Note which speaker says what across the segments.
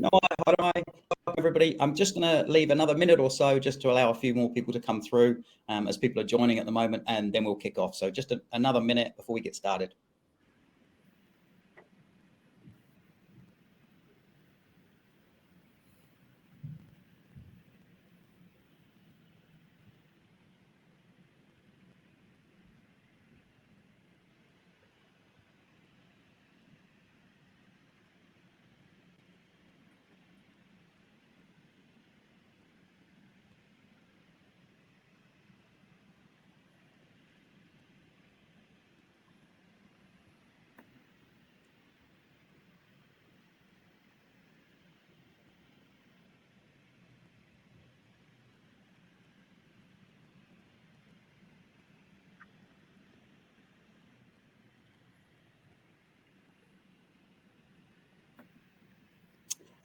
Speaker 1: No, hi, Welcome everybody. I'm just going to leave another minute or so just to allow a few more people to come through as people are joining at the moment, and then we'll kick off. So just another minute before we get started.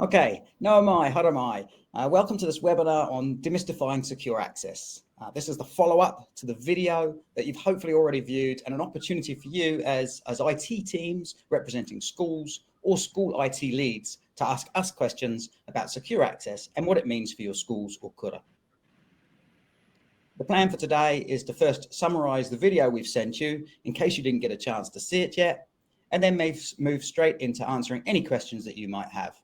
Speaker 1: Okay, no am I, how am I? Welcome to this webinar on demystifying secure access. This is the follow-up to the video that you've hopefully already viewed, and an opportunity for you as IT teams representing schools or school IT leads to ask us questions about secure access and what it means for your schools or kura. The plan for today is to first summarize the video we've sent you in case you didn't get a chance to see it yet, and then move straight into answering any questions that you might have.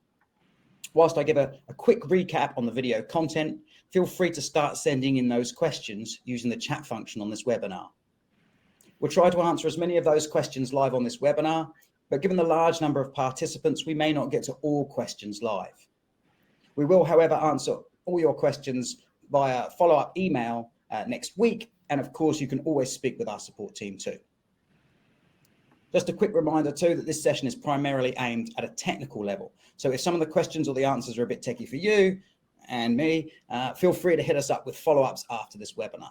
Speaker 1: Whilst I give a quick recap on the video content, feel free to start sending in those questions using the chat function on this webinar. We'll try to answer as many of those questions live on this webinar, but given the large number of participants, we may not get to all questions live. We will, however, answer all your questions via follow-up email next week, and of course, you can always speak with our support team too. Just a quick reminder too that this session is primarily aimed at a technical level. So if some of the questions or the answers are a bit techie for you and me, feel free to hit us up with follow-ups after this webinar.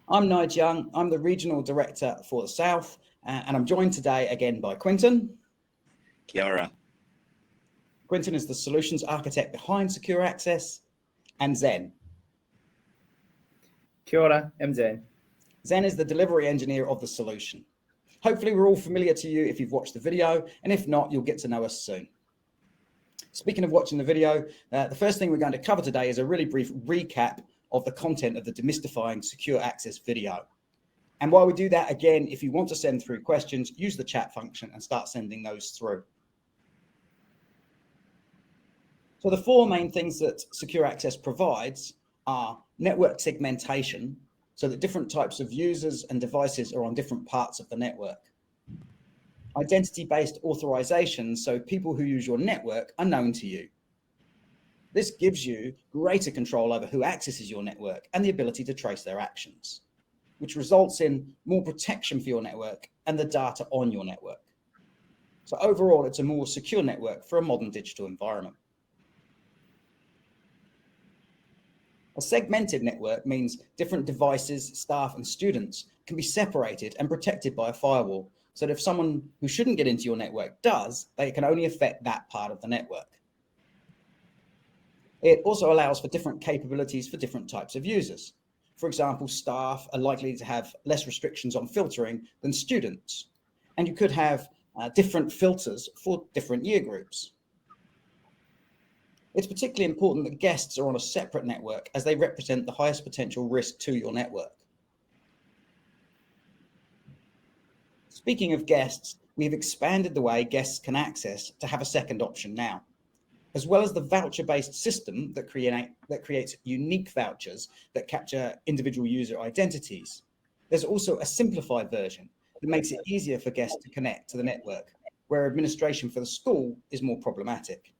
Speaker 1: I'm Nigel Young. I'm the Regional Director for the South, and I'm joined today again by Quinton.
Speaker 2: Kia ora.
Speaker 1: Quinton is the Solutions Architect behind Secure Access, and Zen.
Speaker 3: Kia ora, I'm Zen.
Speaker 1: Zen is the delivery engineer of the solution. Hopefully we're all familiar to you if you've watched the video, and if not, you'll get to know us soon. Speaking of watching the video, the first thing we're going to cover today is a really brief recap of the content of the Demystifying Secure Access video. And while we do that, again, if you want to send through questions, use the chat function and start sending those through. So the four main things that Secure Access provides are network segmentation, so that different types of users and devices are on different parts of the network. Identity-based authorization, so people who use your network are known to you. This gives you greater control over who accesses your network and the ability to trace their actions, which results in more protection for your network and the data on your network. So overall, it's a more secure network for a modern digital environment. A segmented network means different devices, staff, and students can be separated and protected by a firewall, so that if someone who shouldn't get into your network does, they can only affect that part of the network. It also allows for different capabilities for different types of users. For example, staff are likely to have less restrictions on filtering than students, and you could have different filters for different year groups. It's particularly important that guests are on a separate network as they represent the highest potential risk to your network. Speaking of guests, we've expanded the way guests can access to have a second option now. As well as the voucher-based system that creates unique vouchers that capture individual user identities, there's also a simplified version that makes it easier for guests to connect to the network, where administration for the school is more problematic.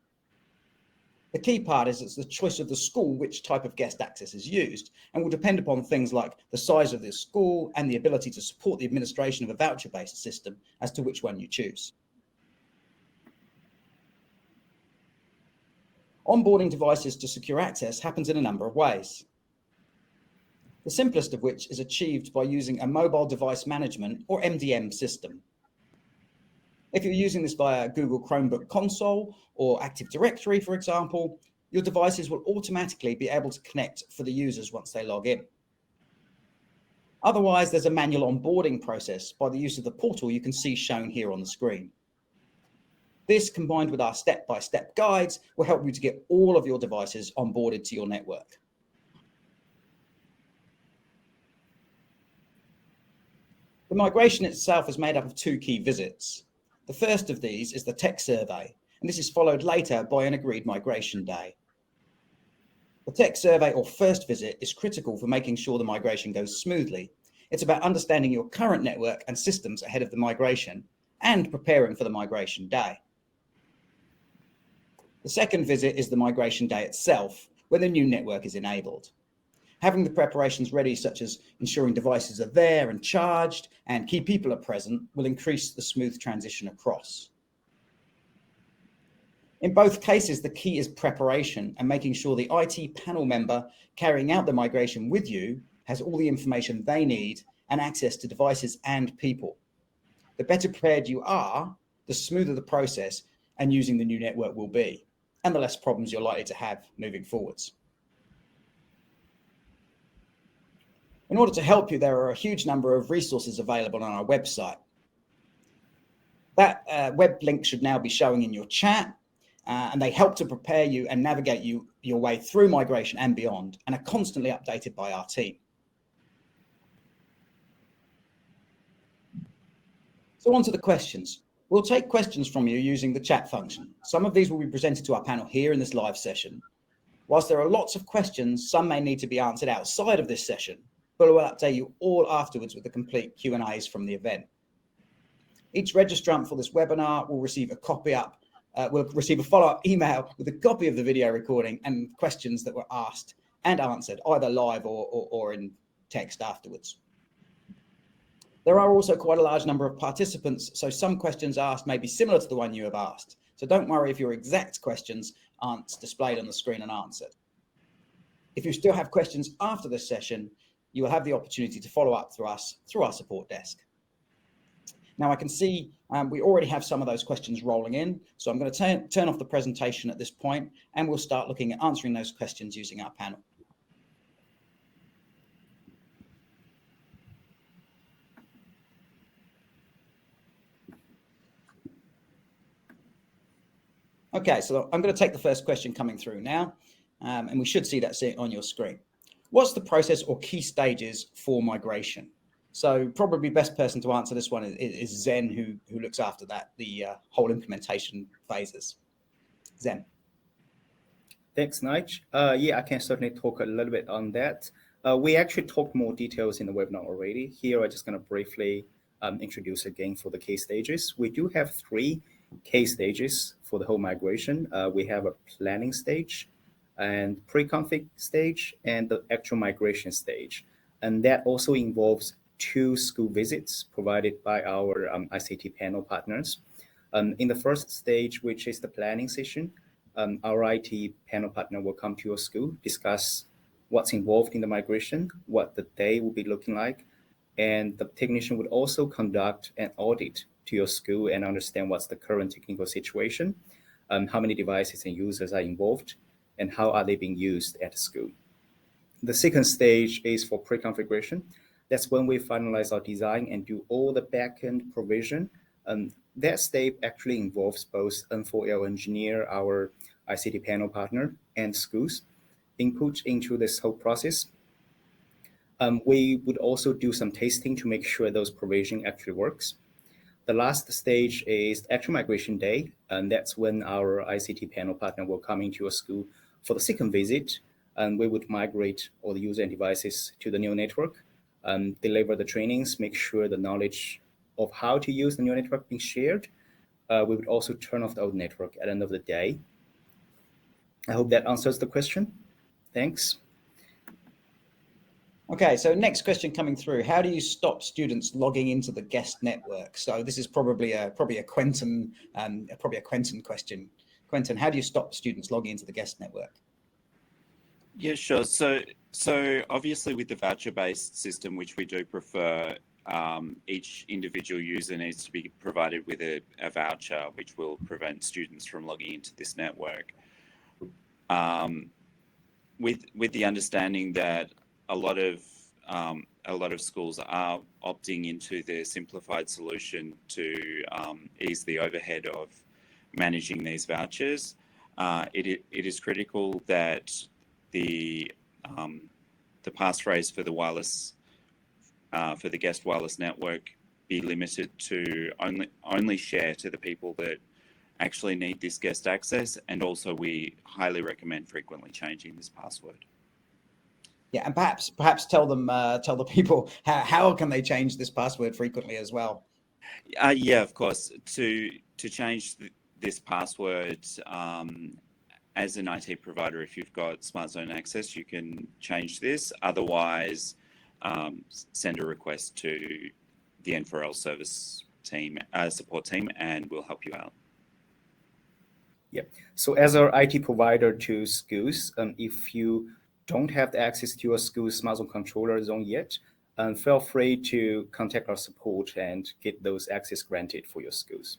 Speaker 1: The key part is it's the choice of the school which type of guest access is used, and will depend upon things like the size of the school and the ability to support the administration of a voucher-based system as to which one you choose. Onboarding devices to secure access happens in a number of ways. The simplest of which is achieved by using a mobile device management or MDM system. If you're using this via Google Chromebook console or Active Directory, for example, your devices will automatically be able to connect for the users once they log in. Otherwise, there's a manual onboarding process by the use of the portal you can see shown here on the screen. This, combined with our step-by-step guides, will help you to get all of your devices onboarded to your network. The migration itself is made up of 2 key visits. The first of these is the tech survey, and this is followed later by an agreed migration day. The tech survey or first visit is critical for making sure the migration goes smoothly. It's about understanding your current network and systems ahead of the migration and preparing for the migration day. The second visit is the migration day itself, when the new network is enabled. Having the preparations ready, such as ensuring devices are there and charged and key people are present, will increase the smooth transition across. In both cases, the key is preparation and making sure the IT panel member carrying out the migration with you has all the information they need and access to devices and people. The better prepared you are, the smoother the process and using the new network will be, and the less problems you're likely to have moving forwards. In order to help you, there are a huge number of resources available on our website. That web link should now be showing in your chat, and they help to prepare you and navigate your way through migration and beyond, and are constantly updated by our team. So on to the questions. We'll take questions from you using the chat function. Some of these will be presented to our panel here in this live session. Whilst there are lots of questions, some may need to be answered outside of this session, but we'll update you all afterwards with the complete Q&As from the event. Each registrant for this webinar will receive a follow-up email with a copy of the video recording and questions that were asked and answered, either live or in text afterwards. There are also quite a large number of participants, so some questions asked may be similar to the one you have asked. So don't worry if your exact questions aren't displayed on the screen and answered. If you still have questions after this session, you will have the opportunity to follow up through our support desk. Now I can see we already have some of those questions rolling in, so I'm going to turn off the presentation at this point, and we'll start looking at answering those questions using our panel. Okay, so I'm going to take the first question coming through now, and we should see that on your screen. What's the process or key stages for migration? So probably best person to answer this one is Zen, who looks after that, the whole implementation phases. Zen.
Speaker 2: Thanks, Nige. Yeah, I can certainly talk a little bit on that. We actually talked more details in the webinar already. Here, I'm just going to briefly introduce again for the case stages. We do have 3 case stages for the whole migration. We have a planning stage and pre-config stage and the actual migration stage. And that also involves 2 school visits provided by our ICT panel partners. In the first stage, which is the planning session, our IT panel partner will come to your school, discuss what's involved in the migration, what the day will be looking like, and the technician would also conduct an audit to your school and understand what's the current technical situation, how many devices and users are involved, and how are they being used at the school. The second stage is for pre-configuration. That's when we finalize our design and do all the backend provision. That step actually involves both M4L engineer, our ICT panel partner, and schools input into this whole process. We would also do some testing to make sure those provision actually works. The last stage is actual migration day, and that's when our ICT panel partner will come into your school for the second visit, and we would migrate all the user and devices to the new network, deliver the trainings, make sure the knowledge of how to use the new network being shared. We would also turn off the old network at the end of the day. I hope that answers the question. Thanks.
Speaker 1: Okay, so next question coming through. How do you stop students logging into the guest network? So this is probably a Quentin question. Quentin, how do you stop students logging into the guest network?
Speaker 3: Yeah, sure. So obviously with the voucher-based system, which we do prefer, each individual user needs to be provided with a voucher, which will prevent students from logging into this network. With the understanding that a lot of a lot of schools are opting into the simplified solution to ease the overhead of managing these vouchers. It is critical that the passphrase for the wireless for the guest wireless network be limited to only share to the people that actually need this guest access, and also we highly recommend frequently changing this password.
Speaker 1: Yeah, and perhaps tell the people how can they change this password frequently as well.
Speaker 3: Yeah, of course. To change this password, as an IT provider, if you've got Smart Zone access, you can change this. Otherwise, send a request to the M4L service team, support team, and we'll help you out.
Speaker 2: Yeah. So as our IT provider to schools, if you don't have the access to your school's Smart Zone controller zone yet, feel free to contact our support and get those access granted for your schools.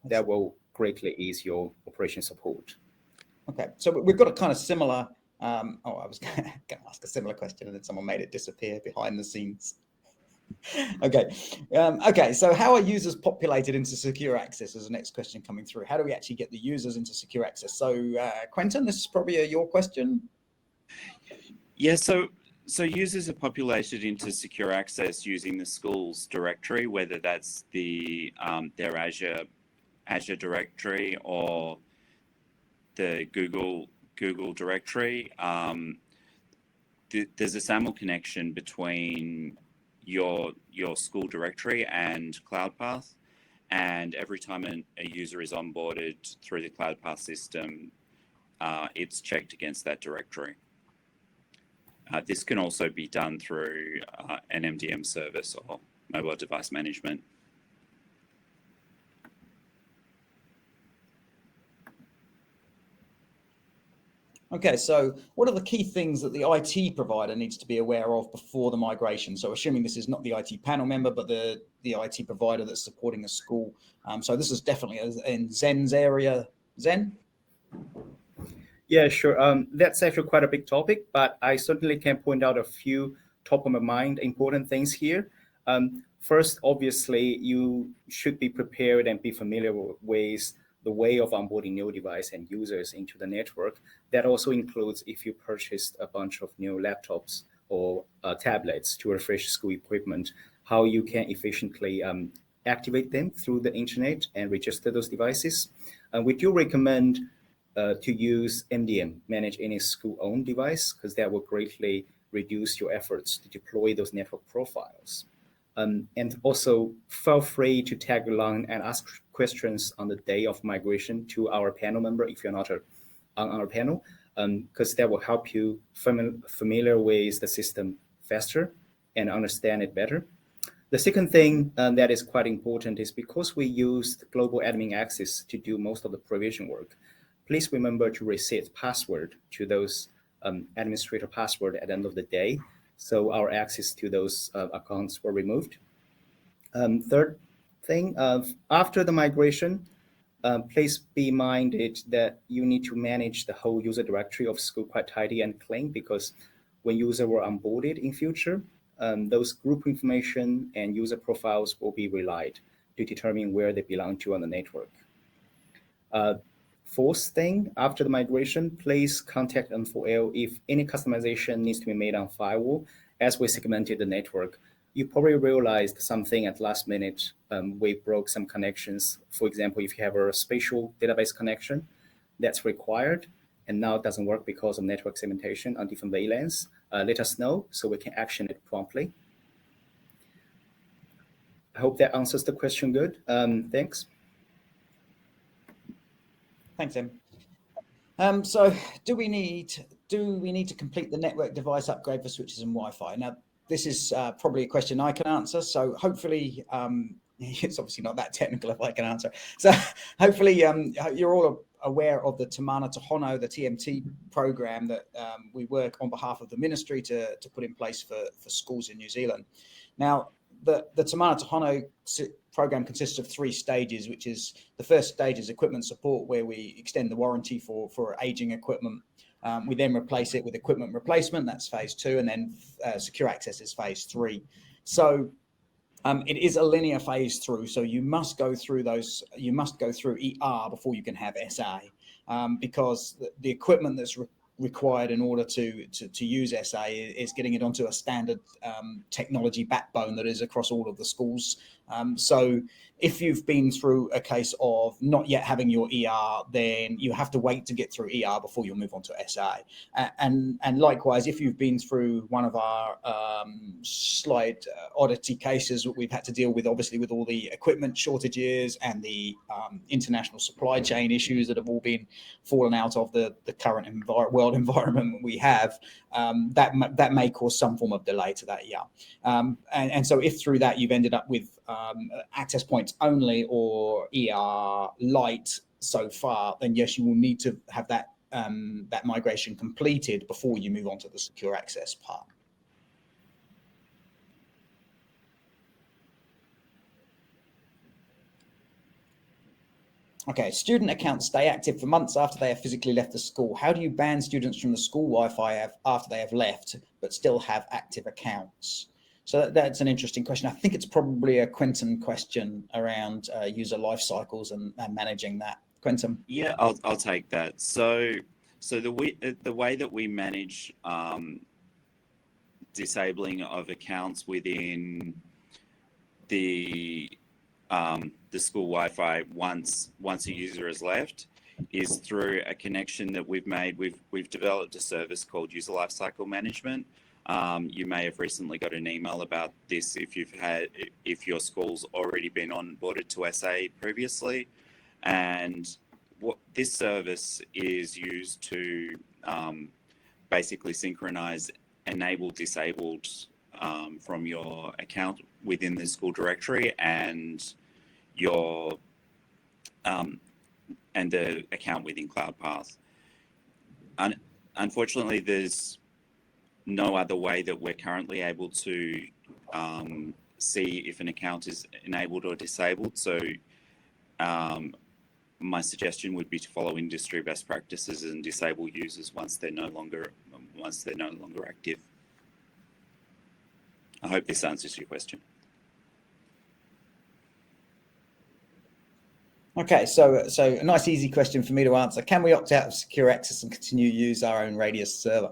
Speaker 2: That will greatly ease your operation support.
Speaker 1: Okay, so we've got a kind of similar. I was going to ask a similar question, and then someone made it disappear behind the scenes. Okay, so how are users populated into secure access is the next question coming through. How do we actually get the users into secure access? So Quentin, this is probably your question.
Speaker 3: Yeah, so users are populated into secure access using the school's directory, whether that's their Azure directory or the Google directory. There's a SAML connection between your school directory and CloudPath, and every time a user is onboarded through the CloudPath system, it's checked against that directory. This can also be done through an MDM service or mobile device management.
Speaker 1: Okay, so what are the key things that the IT provider needs to be aware of before the migration? So assuming this is not the IT panel member, but the IT provider that's supporting a school. So this is definitely in Zen's area. Zen?
Speaker 2: Yeah, sure. That's actually quite a big topic, but I certainly can point out a few top of my mind important things here. First, obviously, you should be prepared and be familiar with the way of onboarding new device and users into the network. That also includes if you purchased a bunch of new laptops or tablets to refresh school equipment, how you can efficiently activate them through the internet and register those devices. We do recommend to use MDM, manage any school-owned device, because that will greatly reduce your efforts to deploy those network profiles. And also feel free to tag along and ask questions on the day of migration to our panel member if you're not on our panel, because that will help you familiar with the system faster and understand it better. The second thing that is quite important is because we used global admin access to do most of the provision work, please remember to reset password to those administrator password at the end of the day, so our access to those accounts were removed. Third thing, after the migration, please be minded that you need to manage the whole user directory of school quite tidy and clean, because when users were onboarded in future, those group information and user profiles will be relied to determine where they belong to on the network. Fourth thing, after the migration, please contact M4L if any customization needs to be made on firewall. As we segmented the network, you probably realized something at last minute. We broke some connections. For example, if you have a spatial database connection that's required and now it doesn't work because of network segmentation on different VLANs, let us know so we can action it promptly. I hope that answers the question good. Thanks.
Speaker 1: Thanks, Em. So do we need to complete the network device upgrade for switches and Wi-Fi? Now, this is probably a question I can answer. So hopefully, it's obviously not that technical if I can answer. So hopefully you're all aware of the Te Mana Tohono, the TMT program that we work on behalf of the ministry to put in place for schools in New Zealand. Now, the Te Mana Tohono program consists of 3 stages, which is the first stage is equipment support, where we extend the warranty for aging equipment. We then replace it with equipment replacement. That's phase 2, and then secure access is phase 3. So it is a linear phase through. So you must go through those. You must go through ER before you can have SA, because the equipment that's required in order to use SA is getting it onto a standard technology backbone that is across all of the schools. So if you've been through a case of not yet having your ER, then you have to wait to get through ER before you'll move on to SA. And likewise, if you've been through one of our slight oddity cases that we've had to deal with, obviously with all the equipment shortages and the international supply chain issues that have all been fallen out of the current world environment we have, that may cause some form of delay to that ER. And so if through that you've ended up with access points only or ER light so far, then yes, you will need to have that that migration completed before you move on to the secure access part. Okay, student accounts stay active for months after they have physically left the school. How do you ban students from the school Wi-Fi after they have left, but still have active accounts? So that's an interesting question. I think it's probably a Quentin question around user life cycles and managing that. Quentin?
Speaker 3: Yeah, I'll take that. So the way that we manage disabling of accounts within the school Wi-Fi once a user has left is through a connection that we've made. We've developed a service called User Lifecycle Management. You may have recently got an email about this if your school's already been onboarded to SA previously, and what this service is used to basically synchronize enabled disabled from your account within the school directory and your and the account within CloudPath. Unfortunately, there's no other way that we're currently able to see if an account is enabled or disabled. So my suggestion would be to follow industry best practices and disable users once they're no longer active. I hope this answers your question.
Speaker 1: Okay, so a nice easy question for me to answer. Can we opt out of secure access and continue to use our own Radius server?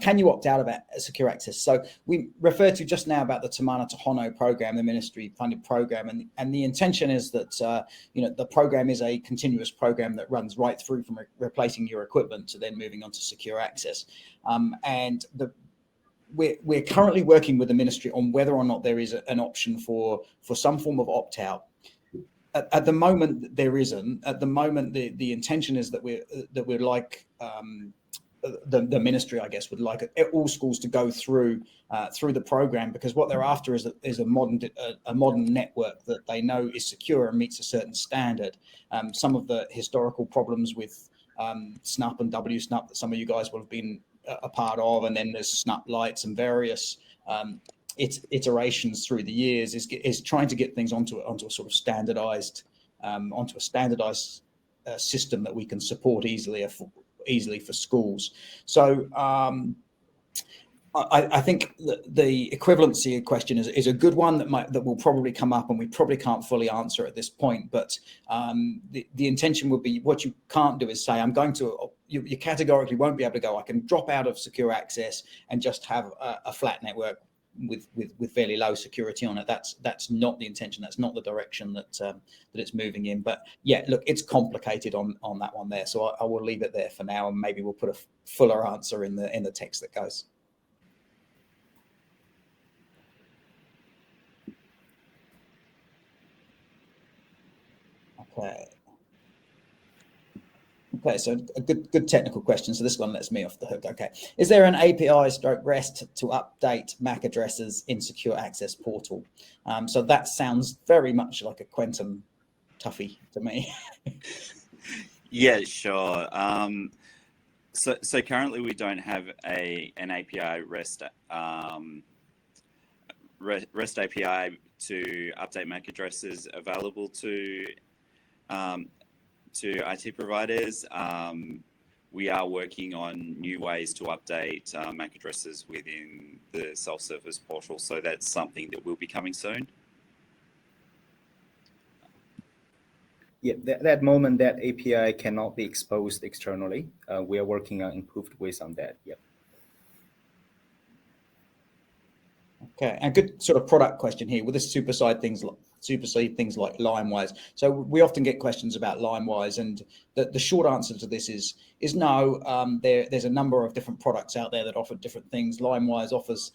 Speaker 1: Can you opt out of secure access? So we referred to just now about the Tamana Tohono program, the ministry funded program, and the intention is that the program is a continuous program that runs right through from replacing your equipment to then moving on to secure access. We're currently working with the ministry on whether or not there is an option for some form of opt out. At the moment, there isn't. At the moment, the intention is that we're like the ministry, I guess, would like all schools to go through the program, because what they're after is a modern network that they know is secure and meets a certain standard. Some of the historical problems with SNUP and WSNUP that some of you guys will have been a part of, and then there's SNUP lights and various iterations through the years is trying to get things onto a sort of standardized system that we can support easily for schools. So I think the equivalency question is a good one that will probably come up, and we probably can't fully answer at this point. But the intention would be, what you can't do is say, you categorically won't be able to go, I can drop out of secure access and just have a flat network with fairly low security on it. That's not the intention. That's not the direction that it's moving in. But yeah, look, it's complicated on that one there. So I will leave it there for now, and maybe we'll put a fuller answer in the text that goes. Okay, so a good technical question. So this one lets me off the hook. Okay, is there an API/REST to update MAC addresses in Secure Access Portal? So that sounds very much like a Quentin toughie to me.
Speaker 3: Yeah, sure. So currently we don't have an API REST API to update MAC addresses available to IT providers. we are working on new ways to update MAC addresses within the self-service portal. So that's something that will be coming soon.
Speaker 2: Yeah, that moment that API cannot be exposed externally. We are working on improved ways on that. Yep.
Speaker 1: Okay, and good sort of product question here. Will this supersede things like Linewise? So we often get questions about Linewise, and the short answer to this is no. There's a number of different products out there that offer different things. Linewise offers.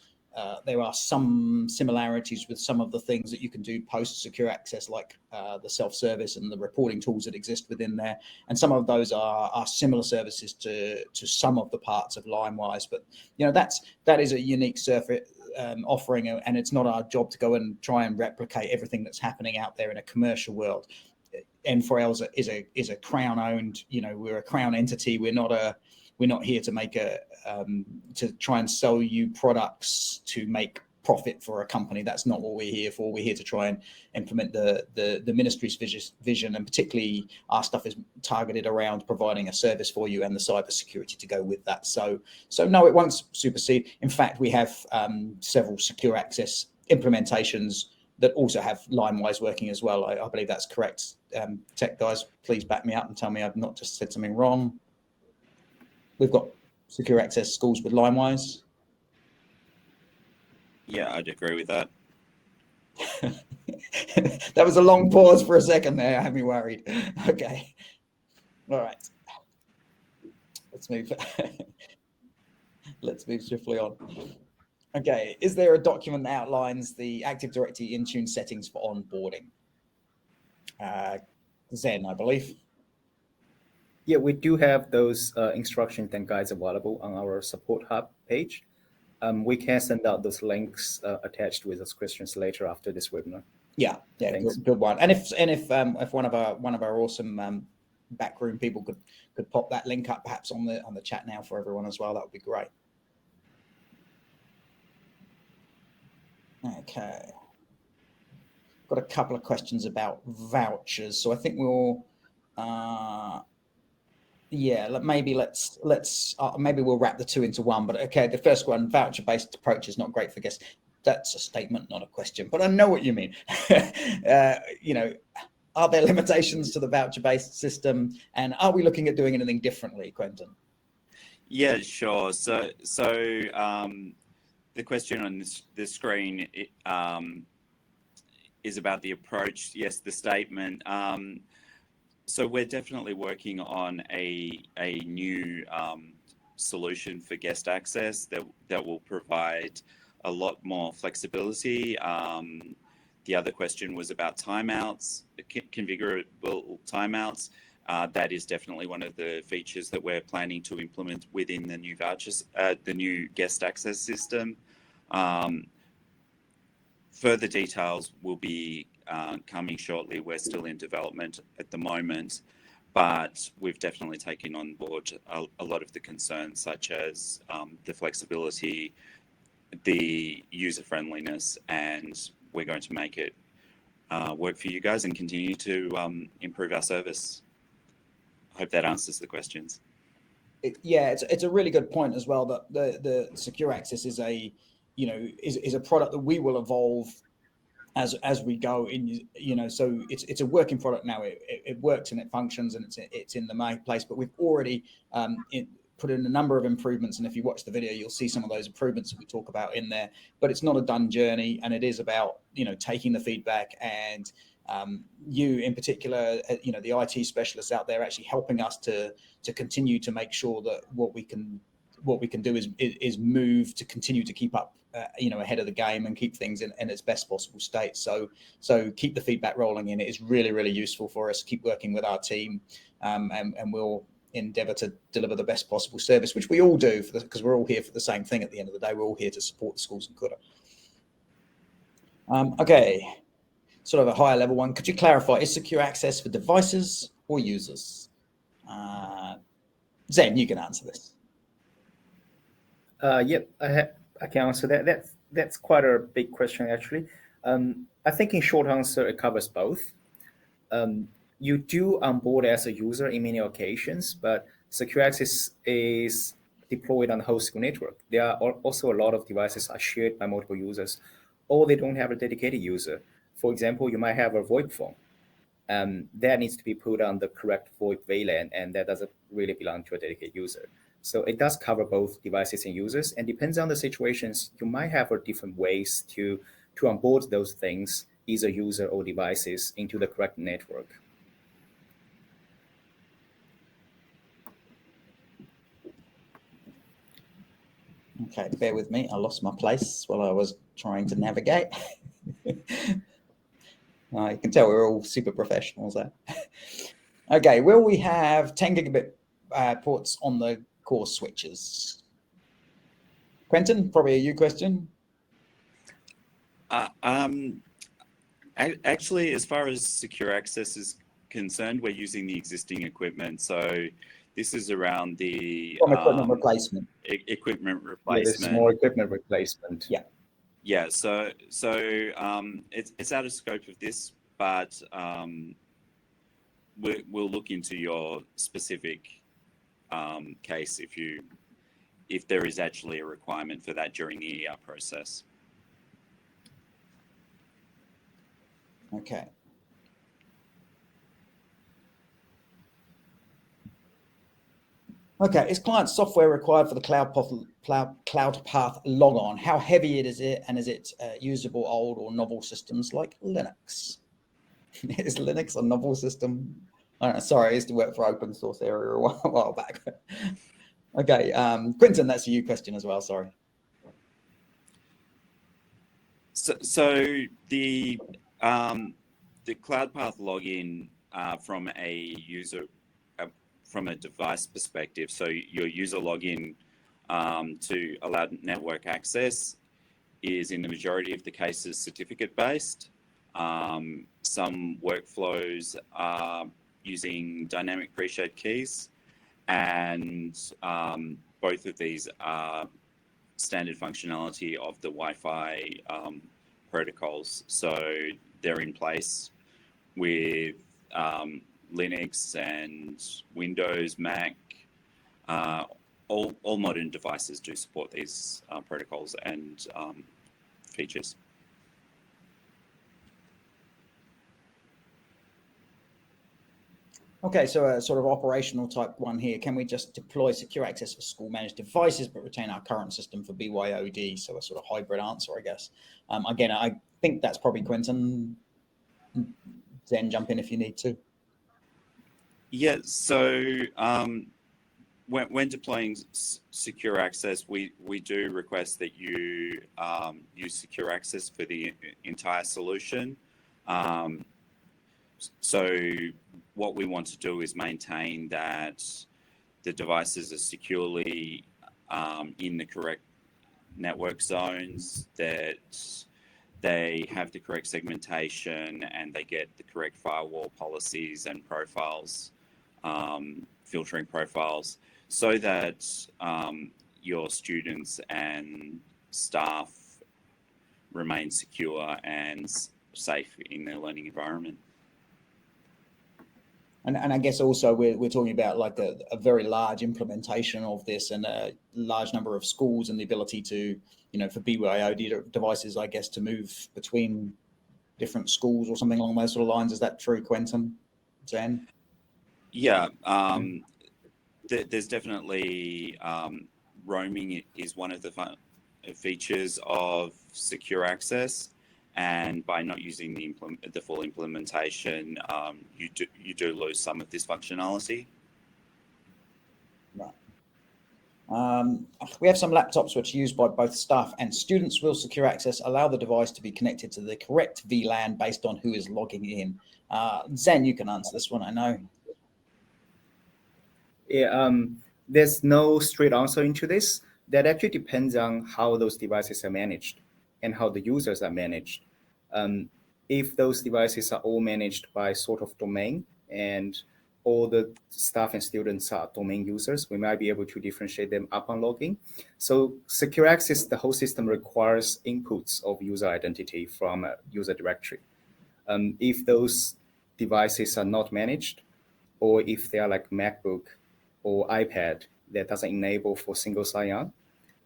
Speaker 1: There are some similarities with some of the things that you can do post secure access, like the self-service and the reporting tools that exist within there. And some of those are similar services to some of the parts of Linewise. But that is a unique surface offering, and it's not our job to go and try and replicate everything that's happening out there in a commercial world. M4L is a Crown owned. We're a Crown entity. We're not here to make to try and sell you products to make profit for a company. That's not what we're here for. We're here to try and implement the ministry's vision, and particularly our stuff is targeted around providing a service for you and the cybersecurity to go with that. So no, it won't supersede. In fact, we have several secure access implementations that also have Linewise working as well. I believe that's correct. Tech guys, please back me up and tell me I've not just said something wrong. We've got secure access schools with Linewise.
Speaker 3: Yeah, I'd agree with that.
Speaker 1: That was a long pause for a second there. I had me worried. Okay. All right. Let's move. Let's move swiftly on. Okay. Is there a document that outlines the Active Directory Intune settings for onboarding? Zen, I believe.
Speaker 2: Yeah, we do have those instructions and guides available on our support hub page. We can send out those links attached with those questions later after this webinar.
Speaker 1: Yeah, good one. And if one of our awesome backroom people could pop that link up perhaps on the chat now for everyone as well, that would be great. Okay, got a couple of questions about vouchers, so I think we'll maybe we'll wrap the two into one. But okay, the first one, voucher-based approach is not great for guests. That's a statement, not a question, but I know what you mean. Are there limitations to the voucher-based system, and are we looking at doing anything differently, Quentin?
Speaker 3: Yeah, sure. So the question on the screen is about the approach. Yes, the statement. So we're definitely working on a new solution for guest access that will provide a lot more flexibility. The other question was about timeouts, configurable timeouts. That is definitely one of the features that we're planning to implement within the new vouchers, the new guest access system. Further details will be coming shortly. We're still in development at the moment, but we've definitely taken on board a lot of the concerns, such as the flexibility, the user friendliness, and we're going to make it work for you guys and continue to improve our service. I hope that answers the questions.
Speaker 1: It's a really good point as well, that the secure access is a product that we will evolve as we go in, so it's a working product now. It works and it functions and it's in the marketplace, but we've already put in a number of improvements, and if you watch the video you'll see some of those improvements that we talk about in there. But it's not a done journey, and it is about taking the feedback, and you in particular, the IT specialists out there actually helping us to continue to make sure that what we can do is move to continue to keep up ahead of the game and keep things in its best possible state. So keep the feedback rolling in. It is really, really useful for us. Keep working with our team, and we'll endeavor to deliver the best possible service, which we all do, because we're all here for the same thing at the end of the day. We're all here to support the schools in Kura. Okay, sort of a higher level one. Could you clarify, is secure access for devices or users? Zen, you can answer this.
Speaker 2: Yep, I can answer that. That's quite a big question, actually. I think in short answer, it covers both. You do onboard as a user in many occasions, but secure access is deployed on the whole school network. There are also a lot of devices are shared by multiple users, or they don't have a dedicated user. For example, you might have a VoIP phone. That needs to be put on the correct VoIP VLAN, and that doesn't really belong to a dedicated user. So it does cover both devices and users, and depends on the situations, you might have different ways to onboard those things, either user or devices, into the correct network.
Speaker 1: Okay, bear with me. I lost my place while I was trying to navigate. You can tell we're all super professionals there. Okay, will we have 10 gigabit ports on the core switches? Quentin, probably a you question.
Speaker 3: Actually, as far as secure access is concerned, we're using the existing equipment. So this is around the
Speaker 1: equipment replacement.
Speaker 3: Equipment
Speaker 2: Yeah,
Speaker 3: replacement.
Speaker 2: this is more equipment replacement.
Speaker 1: Yeah.
Speaker 3: Yeah. So it's out of scope of this, but we'll look into your specific case if there is actually a requirement for that during the ER process.
Speaker 1: Okay. Okay, is client software required for the CloudPath logon? How heavy is it, and is it usable old or novel systems like Linux? Is Linux a novel system? I don't know, sorry, I used to work for open source area a while back. Okay, Quentin, that's a you question as well, sorry.
Speaker 3: So the CloudPath login from a user, from a device perspective, so your user login to allow network access is in the majority of the cases certificate-based. Some workflows are using dynamic pre-shared keys, and both of these are standard functionality of the Wi-Fi protocols. So they're in place with Linux and Windows, Mac. All modern devices do support these protocols and features.
Speaker 1: Okay, so a sort of operational type one here. Can we just deploy secure access for school managed devices, but retain our current system for BYOD? So a sort of hybrid answer, I guess. Again, I think that's probably Quentin. Zen, jump in if you need to.
Speaker 3: Yeah, so when deploying secure access, we do request that you use secure access for the entire solution. So what we want to do is maintain that the devices are securely in the correct network zones, that they have the correct segmentation, and they get the correct firewall policies and profiles, filtering profiles, so that your students and staff remain secure and safe in their learning environment.
Speaker 1: And I guess also we're talking about like a very large implementation of this, and a large number of schools, and the ability to, for BYOD devices, I guess, to move between different schools or something along those sort of lines. Is that true, Quentin? Zen?
Speaker 3: Yeah, there's definitely roaming is one of the features of secure access. And by not using the full implementation, you do lose some of this functionality.
Speaker 1: Right. We have some laptops which are used by both staff and students. Will secure access allow the device to be connected to the correct VLAN based on who is logging in? Zen, you can answer this one, I know.
Speaker 2: Yeah, there's no straight answer into this. That actually depends on how those devices are managed and how the users are managed. If those devices are all managed by sort of domain, and all the staff and students are domain users, we might be able to differentiate them upon logging. So secure access, the whole system requires inputs of user identity from a user directory. If those devices are not managed, or if they are like MacBook, or iPad that doesn't enable for single sign-on,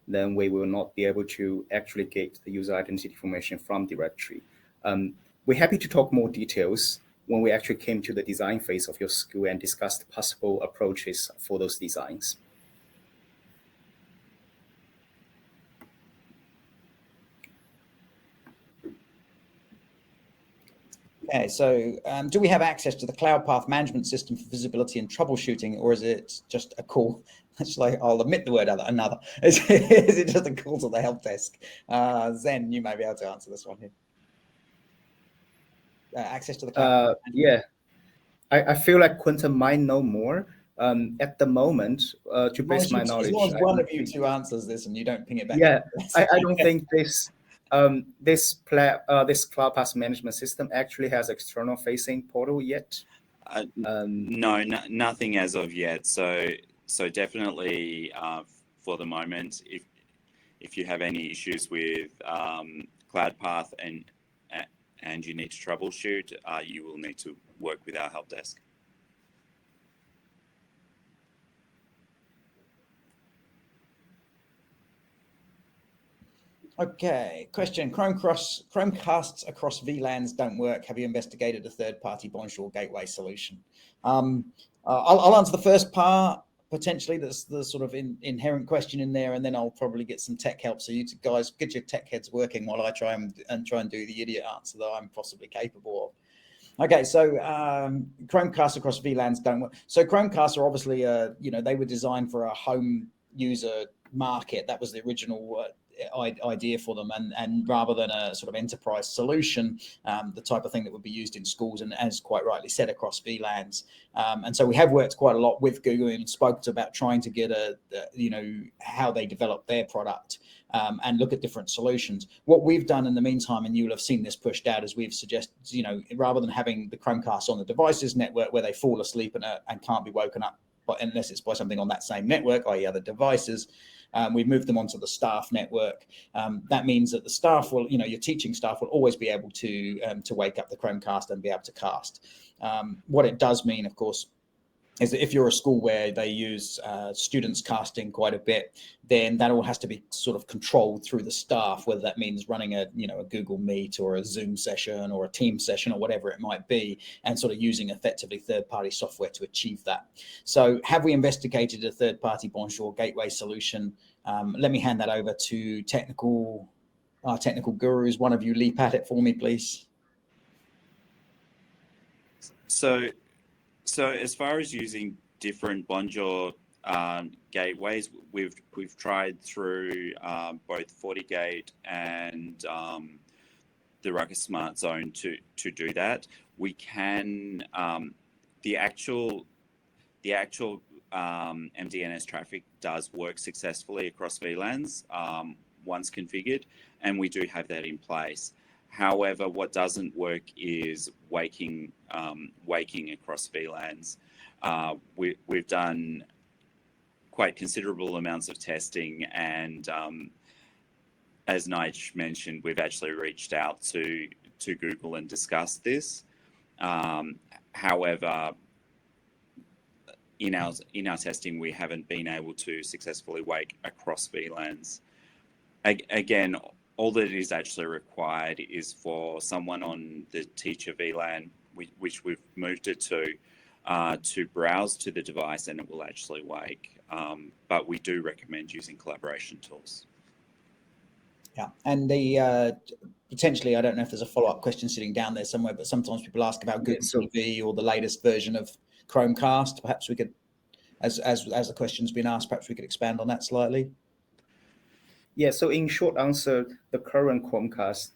Speaker 2: then we will not be able to actually get the user identity information from directory. We're happy to talk more details when we actually came to the design phase of your school and discussed possible approaches for those designs.
Speaker 1: Okay, so do we have access to the CloudPath management system for visibility and troubleshooting, or is it just a call? It's like, I'll admit the word another. Is it just a call to the help desk? Zen, you may be able to answer this one here. Access to the CloudPath.
Speaker 2: Yeah, I feel like Quentin might know more. At the moment, to base my knowledge.
Speaker 1: As long as one of you two answers this and you don't ping it back.
Speaker 2: Yeah, I don't think this CloudPath management system actually has external facing portal yet.
Speaker 3: No, nothing as of yet. So definitely for the moment, if you have any issues with CloudPath and you need to troubleshoot, you will need to work with our help desk.
Speaker 1: Okay, question. Chromecasts across VLANs don't work. Have you investigated a third-party Voucher Gateway solution? I'll answer the first part. Potentially, there's the sort of inherent question in there, and then I'll probably get some tech help. So you guys get your tech heads working while I try and do the idiot answer that I'm possibly capable of. Okay, so Chromecasts across VLANs don't work. So Chromecasts are obviously, they were designed for a home user market. That was the original idea for them, and rather than a sort of enterprise solution, the type of thing that would be used in schools and, as quite rightly said, across VLANs. And so we have worked quite a lot with Google and spoke about trying to get how they develop their product and look at different solutions. What we've done in the meantime, and you'll have seen this pushed out, is we've suggested, rather than having the Chromecast on the devices network where they fall asleep and can't be woken up unless it's by something on that same network, i.e. other devices, we've moved them onto the staff network. That means that the staff will, your teaching staff will always be able to wake up the Chromecast and be able to cast. What it does mean, of course, is that if you're a school where they use students casting quite a bit, then that all has to be sort of controlled through the staff, whether that means running a Google Meet or a Zoom session or a Teams session or whatever it might be, and sort of using effectively third-party software to achieve that. So have we investigated a third-party Voucher Gateway solution? Let me hand that over to our technical gurus. One of you leap at it for me, please.
Speaker 3: So as far as using different Voucher gateways, we've tried through both FortiGate and the Ruckus Smart Zone to do that. We can the actual MDNS traffic does work successfully across VLANs once configured, and we do have that in place. However, what doesn't work is waking across VLANs. We've done quite considerable amounts of testing, and as Nige mentioned, we've actually reached out to Google and discussed this. However, in our testing, we haven't been able to successfully wake across VLANs. Again, all that is actually required is for someone on the teacher VLAN, which we've moved it to browse to the device, and it will actually wake. But we do recommend using collaboration tools.
Speaker 1: Yeah, and the potentially, I don't know if there's a follow-up question sitting down there somewhere, but sometimes people ask about Google TV or the latest version of Chromecast. Perhaps we could, as the question's been asked, perhaps we could expand on that slightly.
Speaker 2: Yeah, so in short answer, the current Chromecast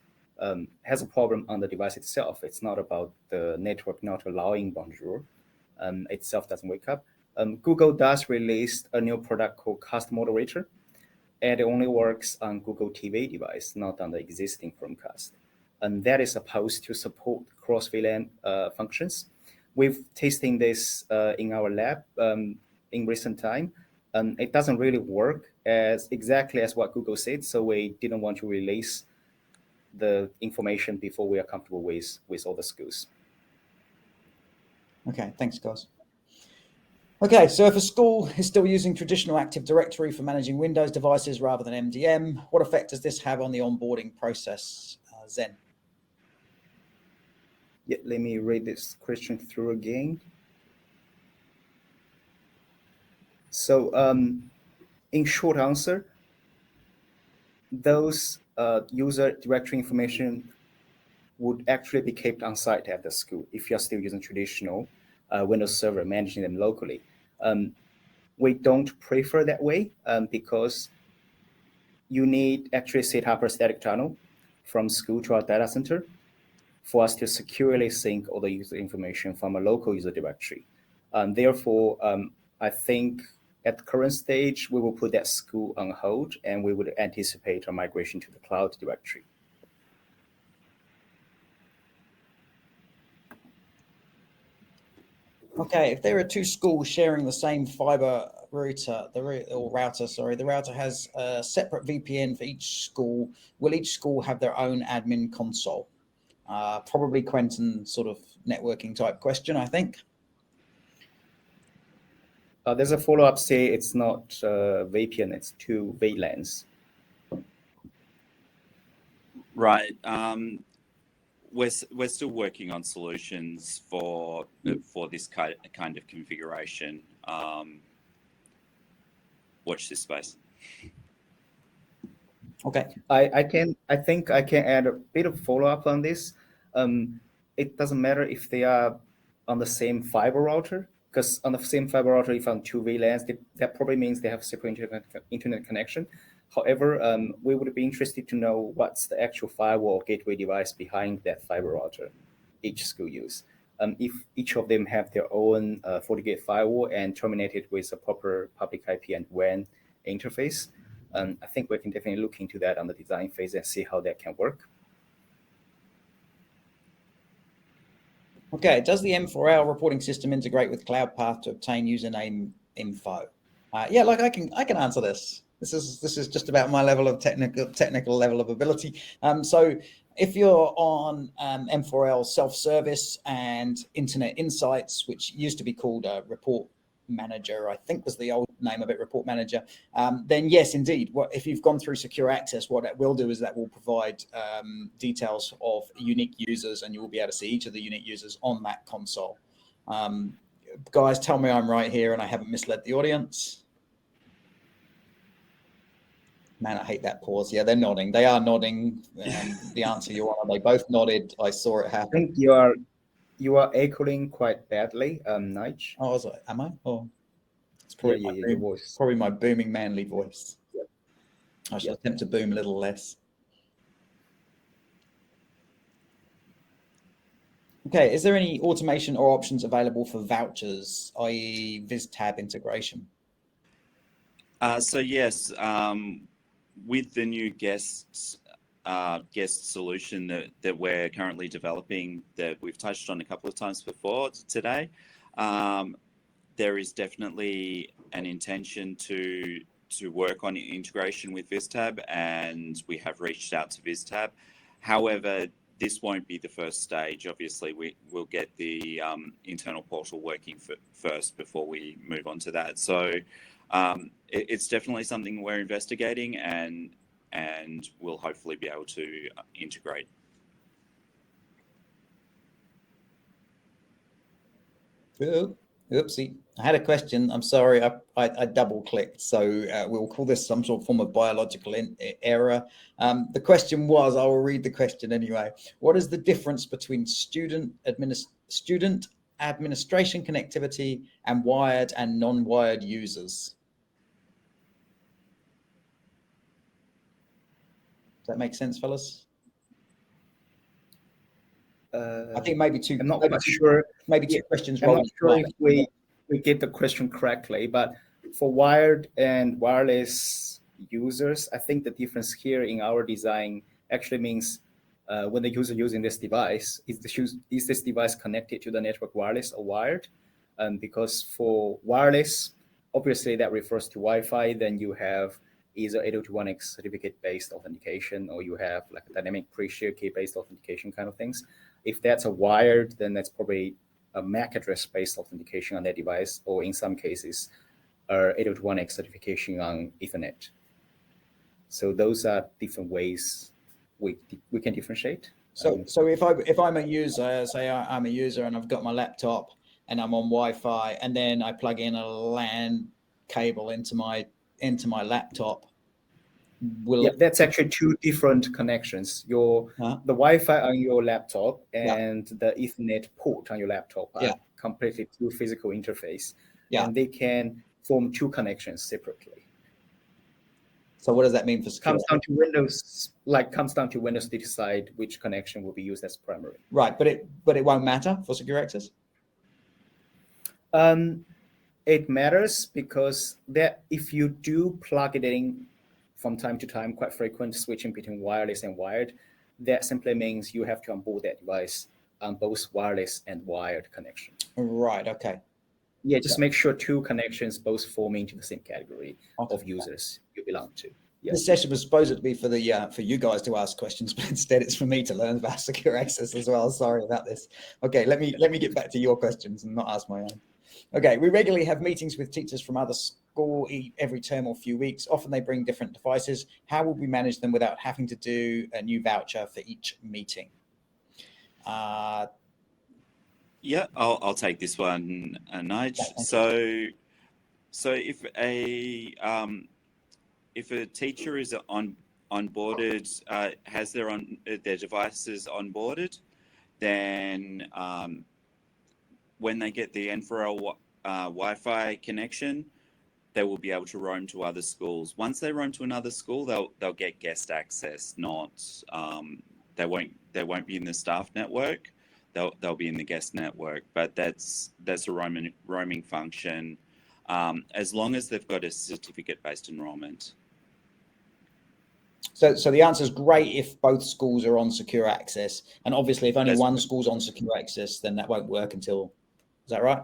Speaker 2: has a problem on the device itself. It's not about the network not allowing Bonjour. Itself doesn't wake up. Google does release a new product called Cast Moderator, and it only works on Google TV device, not on the existing Chromecast. And that is supposed to support cross VLAN functions. We've testing this in our lab in recent time. It doesn't really work exactly as what Google said, so we didn't want to release the information before we are comfortable with all the schools.
Speaker 1: Okay, thanks, guys. Okay, so if a school is still using traditional Active Directory for managing Windows devices rather than MDM, what effect does this have on the onboarding process, Zen?
Speaker 2: Yeah, let me read this question through again. So in short answer, those user directory information would actually be kept on site at the school if you're still using traditional Windows Server, managing them locally. We don't prefer that way because you need actually set up a static tunnel from school to our data center for us to securely sync all the user information from a local user directory. Therefore, I think at the current stage, we will put that school on hold and we would anticipate a migration to the cloud directory.
Speaker 1: Okay, if there are two schools sharing the same fiber router, the router has a separate VPN for each school. Will each school have their own admin console? Probably Quentin sort of networking type question, I think.
Speaker 2: There's a follow-up say it's not VPN, it's two VLANs.
Speaker 3: Right. We're still working on solutions for this kind of configuration. Watch this space.
Speaker 1: Okay.
Speaker 2: I think I can add a bit of follow-up on this. It doesn't matter if they are on the same fiber router, because on the same fiber router, if on two VLANs, that probably means they have separate internet connection. However, we would be interested to know what's the actual firewall gateway device behind that fiber router each school use. If each of them have their own FortiGate firewall and terminated with a proper public IP and WAN interface, I think we can definitely look into that on the design phase and see how that can work.
Speaker 1: Okay, does the M4L reporting system integrate with CloudPath to obtain username info? Yeah, like I can answer this. This is just about my level of technical level of ability. So if you're on M4L self-service and Internet Insights, which used to be called Report Manager, I think was the old name of it, Report Manager, then yes, indeed. If you've gone through secure access, what it will do is that will provide details of unique users, and you will be able to see each of the unique users on that console. Guys, tell me I'm right here and I haven't misled the audience. Man, I hate that pause. Yeah, they're nodding. They are nodding. The answer, Your Honor, they both nodded. I saw it happen.
Speaker 2: I think you are echoing quite badly, Nige.
Speaker 1: Oh, was I? Am I? Oh, it's probably
Speaker 2: your voice.
Speaker 1: Probably my booming manly voice.
Speaker 2: Yep.
Speaker 1: I should attempt to boom a little less. Okay, is there any automation or options available for vouchers, i.e. VizTab integration?
Speaker 3: So yes, with the new guest solution that we're currently developing, that we've touched on a couple of times before today, there is definitely an intention to work on integration with VizTab, and we have reached out to VizTab. However, this won't be the first stage. Obviously, we'll get the internal portal working first before we move on to that. So it's definitely something we're investigating, and we'll hopefully be able to integrate.
Speaker 1: Oopsie. I had a question. I'm sorry, I double clicked. So we'll call this some sort of form of biological error. The question was, I will read the question anyway. What is the difference between student administration connectivity and wired and non-wired users? Does that make sense, fellas? I think maybe two.
Speaker 2: I'm not quite sure.
Speaker 1: Maybe two questions.
Speaker 2: I'm not sure if we get the question correctly, but for wired and wireless users, I think the difference here in our design actually means when the user using this device, is this device connected to the network wireless or wired? Because for wireless, obviously that refers to Wi-Fi. Then you have either 802.1x certificate-based authentication, or you have like a dynamic pre-share key-based authentication kind of things. If that's a wired, then that's probably a MAC address-based authentication on that device, or in some cases, 802.1x certification on Ethernet. So those are different ways we can differentiate.
Speaker 1: So if I'm a user, say I'm a user and I've got my laptop and I'm on Wi-Fi, and then I plug in a LAN cable into my laptop,
Speaker 2: that's actually two different connections. The Wi-Fi on your laptop and the Ethernet port on your laptop are completely two physical interface, and they can form two connections separately.
Speaker 1: So what does that mean for security?
Speaker 2: Comes down to Windows to decide which connection will be used as primary.
Speaker 1: Right, but it won't matter for secure access?
Speaker 2: It matters because if you do plug it in from time to time, quite frequent switching between wireless and wired, that simply means you have to onboard that device on both wireless and wired connection.
Speaker 1: Right, okay.
Speaker 2: Yeah, just make sure two connections both form into the same category of users you belong to. Yeah.
Speaker 1: This session was supposed to be for you guys to ask questions, but instead it's for me to learn about secure access as well. Sorry about this. Okay, let me get back to your questions and not ask my own. Okay, we regularly have meetings with teachers from other school every term or few weeks. Often they bring different devices. How will we manage them without having to do a new voucher for each meeting?
Speaker 3: Yeah, I'll take this one, Nige. So if a teacher is onboarded, has their devices onboarded, then when they get the N4L Wi-Fi connection, they will be able to roam to other schools. Once they roam to another school, they'll get guest access. They won't be in the staff network. They'll be in the guest network, but that's a roaming function, as long as they've got a certificate-based enrollment.
Speaker 1: So the answer is great if both schools are on secure access, and obviously if only one school's on secure access, then that won't work until. Is that right?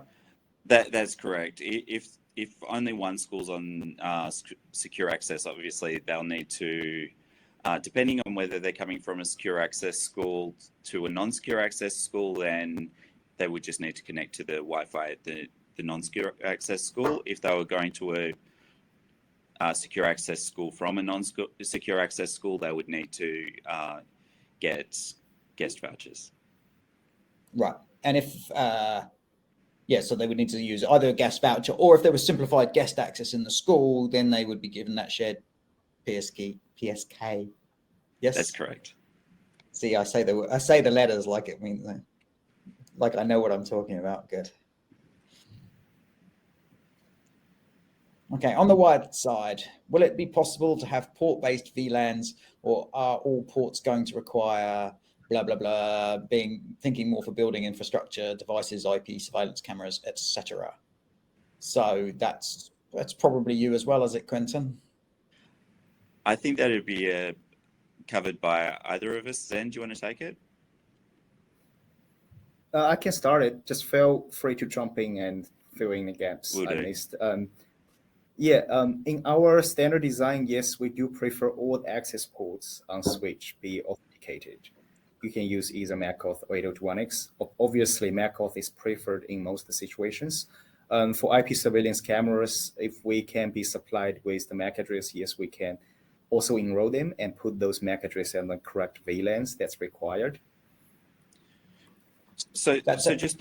Speaker 3: That's correct. If only one school's on secure access, obviously they'll need to. Depending on whether they're coming from a secure access school to a non-secure access school, then they would just need to connect to the Wi-Fi at the non-secure access school. If they were going to a secure access school from a non-secure access school, they would need to get guest vouchers.
Speaker 1: Right. And if, so they would need to use either a guest voucher, or if there was simplified guest access in the school, then they would be given that shared PSK. Yes,
Speaker 3: that's correct.
Speaker 1: See, I say the letters like it means, like I know what I'm talking about. Good. Okay, on the wired side, will it be possible to have port-based VLANs, or are all ports going to require blah blah blah? Thinking more for building infrastructure, devices, IP, surveillance cameras, etc. So that's probably you as well, is it, Quentin?
Speaker 3: I think that would be covered by either of us. Zen, do you want to take it?
Speaker 2: I can start it. Just feel free to jump in and fill in the gaps I missed. In our standard design, yes, we do prefer all access ports on switch be authenticated. You can use either MacAuth or 802.1x. Obviously, MacAuth is preferred in most situations. For IP surveillance cameras, if we can be supplied with the MAC address, yes, we can also enroll them and put those MAC addresses on the correct VLANs that's required.
Speaker 3: So just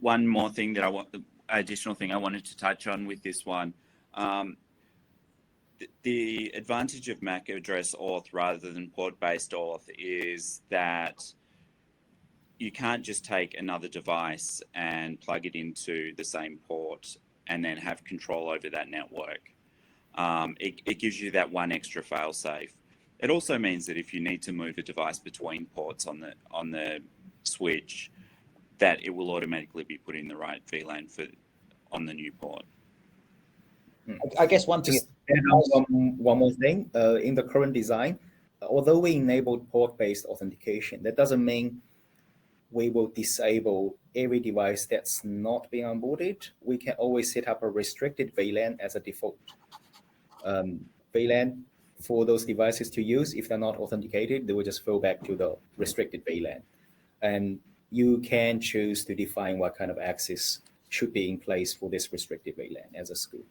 Speaker 3: one more thing additional thing I wanted to touch on with this one. The advantage of MAC Address Auth rather than port-based auth is that you can't just take another device and plug it into the same port and then have control over that network. It gives you that one extra fail-safe. It also means that if you need to move a device between ports on the switch, that it will automatically be put in the right VLAN on the new port.
Speaker 1: I guess one thing.
Speaker 2: One more thing. In the current design, although we enabled port-based authentication, that doesn't mean we will disable every device that's not being onboarded. We can always set up a restricted VLAN as a default. VLAN for those devices to use, if they're not authenticated, they will just fall back to the restricted VLAN. And you can choose to define what kind of access should be in place for this restricted VLAN as a school.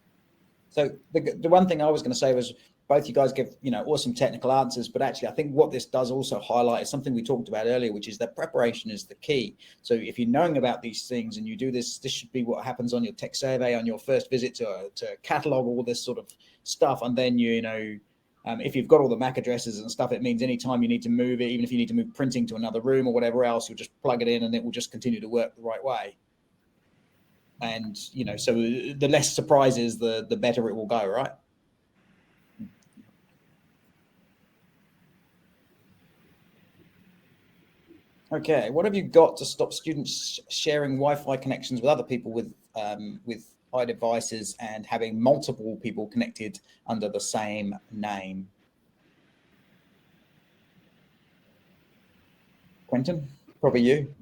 Speaker 1: So the one thing I was going to say was both you guys give, awesome technical answers, but actually I think what this does also highlight is something we talked about earlier, which is that preparation is the key. So if you're knowing about these things and you do this should be what happens on your tech survey, on your first visit to catalog all this sort of stuff. And then, if you've got all the MAC addresses and stuff, it means anytime you need to move it, even if you need to move printing to another room or whatever else, you'll just plug it in and it will just continue to work the right way. And, so the less surprises, the better it will go, right? Okay, what have you got to stop students sharing Wi-Fi connections with other people with iDevices and having multiple people connected under the same name? Quentin, probably you.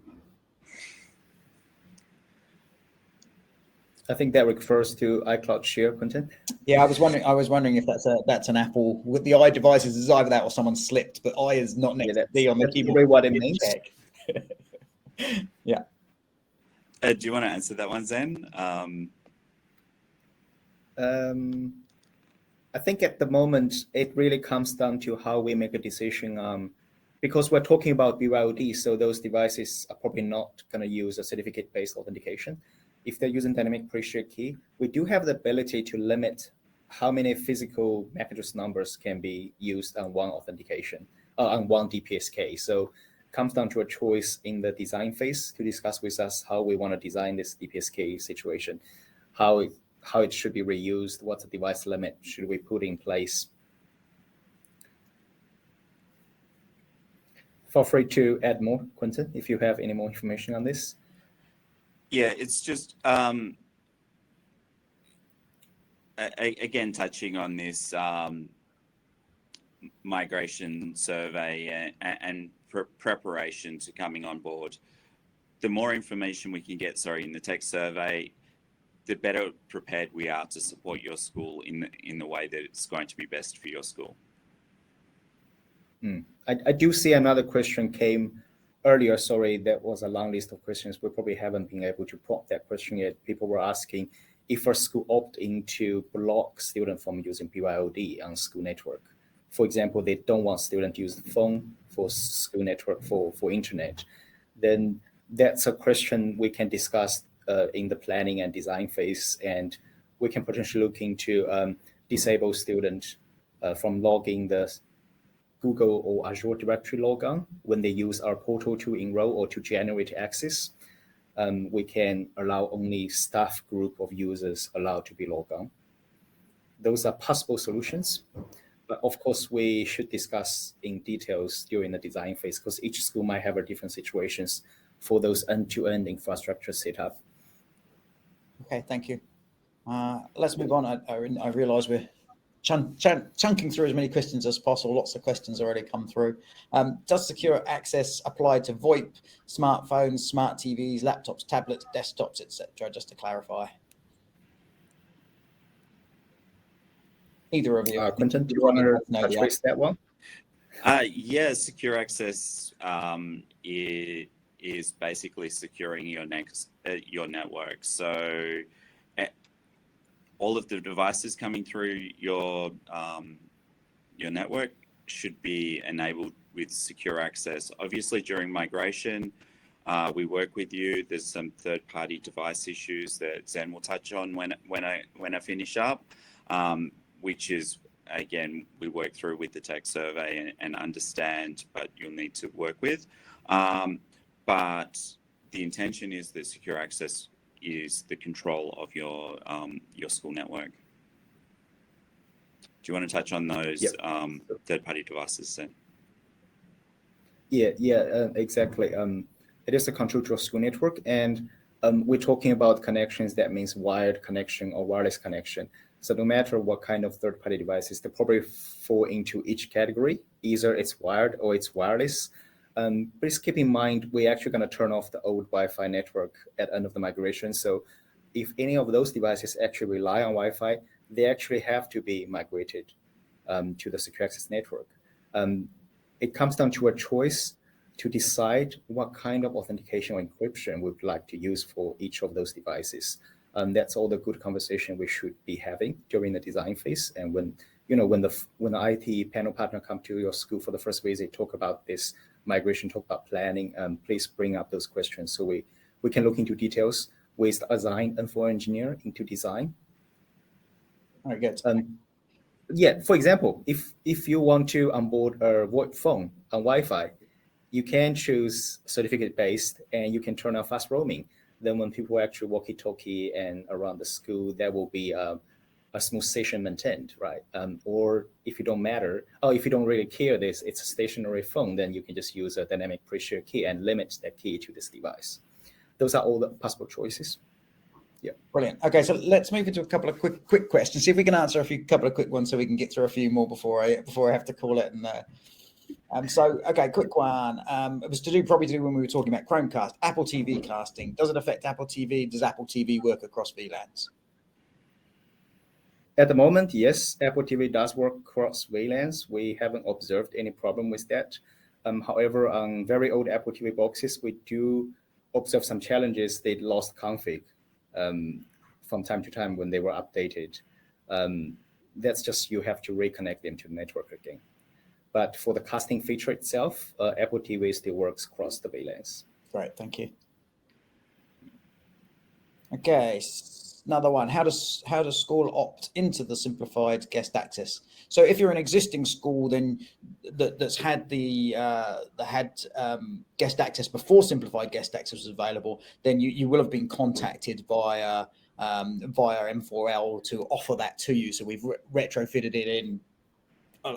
Speaker 2: I think that refers to iCloud Share, Quentin.
Speaker 1: Yeah, I was wondering if that's an Apple with the iDevices is either that or someone slipped, but I is not next to D on the keyboard.
Speaker 2: Really what it means.
Speaker 1: Yeah.
Speaker 3: Do you want to answer that one, Zen?
Speaker 2: I think at the moment it really comes down to how we make a decision. Because we're talking about BYOD, so those devices are probably not going to use a certificate-based authentication. If they're using dynamic pre-shared key, we do have the ability to limit how many physical MAC address numbers can be used on one authentication, on one DPSK. So it comes down to a choice in the design phase to discuss with us how we want to design this DPSK situation, how it should be reused, what the device limit should we put in place. Feel free to add more, Quentin, if you have any more information on this.
Speaker 3: Yeah, it's just, again, touching on this migration survey and preparation to coming on board. The more information we can get, in the tech survey, the better prepared we are to support your school in the way that it's going to be best for your school.
Speaker 2: I do see another question came earlier. Sorry, that was a long list of questions. We probably haven't been able to prompt that question yet. People were asking if a school opt-in to block students from using BYOD on school network. For example, they don't want students to use the phone for school network for internet. Then that's a question we can discuss in the planning and design phase, and we can potentially look into disable students from logging the Google or Azure directory logon when they use our portal to enroll or to generate access. We can allow only staff group of users allowed to be logged on. Those are possible solutions, but of course we should discuss in details during the design phase because each school might have a different situations for those end-to-end infrastructure setup.
Speaker 1: Okay, thank you. Let's move on. I realize we're chunking through as many questions as possible. Lots of questions already come through. Does secure access apply to VoIP, smartphones, smart TVs, laptops, tablets, desktops, etc.? Just to clarify. Either of you.
Speaker 2: Quentin, do you want to touch base that one?
Speaker 3: Yeah, secure access is basically securing your network. So all of the devices coming through your network should be enabled with secure access. Obviously, during migration, we work with you. There's some third-party device issues that Zen will touch on when I finish up, which is, again, we work through with the tech survey and understand, but you'll need to work with. But the intention is that secure access is the control of your school network. Do you want to touch on those third-party devices, then?
Speaker 2: Yeah, exactly. It is a control to your school network, and we're talking about connections. That means wired connection or wireless connection. So no matter what kind of third-party devices, they probably fall into each category. Either it's wired or it's wireless. Please keep in mind, we're actually going to turn off the old Wi-Fi network at the end of the migration. So if any of those devices actually rely on Wi-Fi, they actually have to be migrated to the secure access network. It comes down to a choice. to decide what kind of authentication or encryption we'd like to use for each of those devices. That's all the good conversation we should be having during the design phase. And when the IT panel partner come to your school for the first visit, talk about this migration, talk about planning, please bring up those questions so we can look into details with the assigned M4 engineer into design.
Speaker 1: Very good.
Speaker 2: Yeah, for example, if you want to onboard a VoIP phone on Wi-Fi, you can choose certificate-based and you can turn on fast roaming. Then when people actually walkie-talkie and around the school, there will be a smooth session maintained, right? Or if you don't really care this, it's a stationary phone, then you can just use a dynamic pre-share key and limit that key to this device. Those are all the possible choices. Yeah.
Speaker 1: Brilliant. Okay, so let's move into a couple of quick questions. See if we can answer couple of quick ones so we can get through a few more before I have to call it. And quick one. It was probably to do when we were talking about Chromecast, Apple TV casting. Does it affect Apple TV? Does Apple TV work across VLANs?
Speaker 2: At the moment, yes, Apple TV does work across VLANs. We haven't observed any problem with that. However, on very old Apple TV boxes, we do observe some challenges. They lost config from time to time when they were updated. That's just you have to reconnect them to the network again. But for the casting feature itself, Apple TV still works across the VLANs.
Speaker 1: Great, thank you. Okay, another one. How does school opt into the simplified guest access? So if you're an existing school, then that's had guest access before simplified guest access was available, then you will have been contacted via M4L to offer that to you. So we've retrofitted it in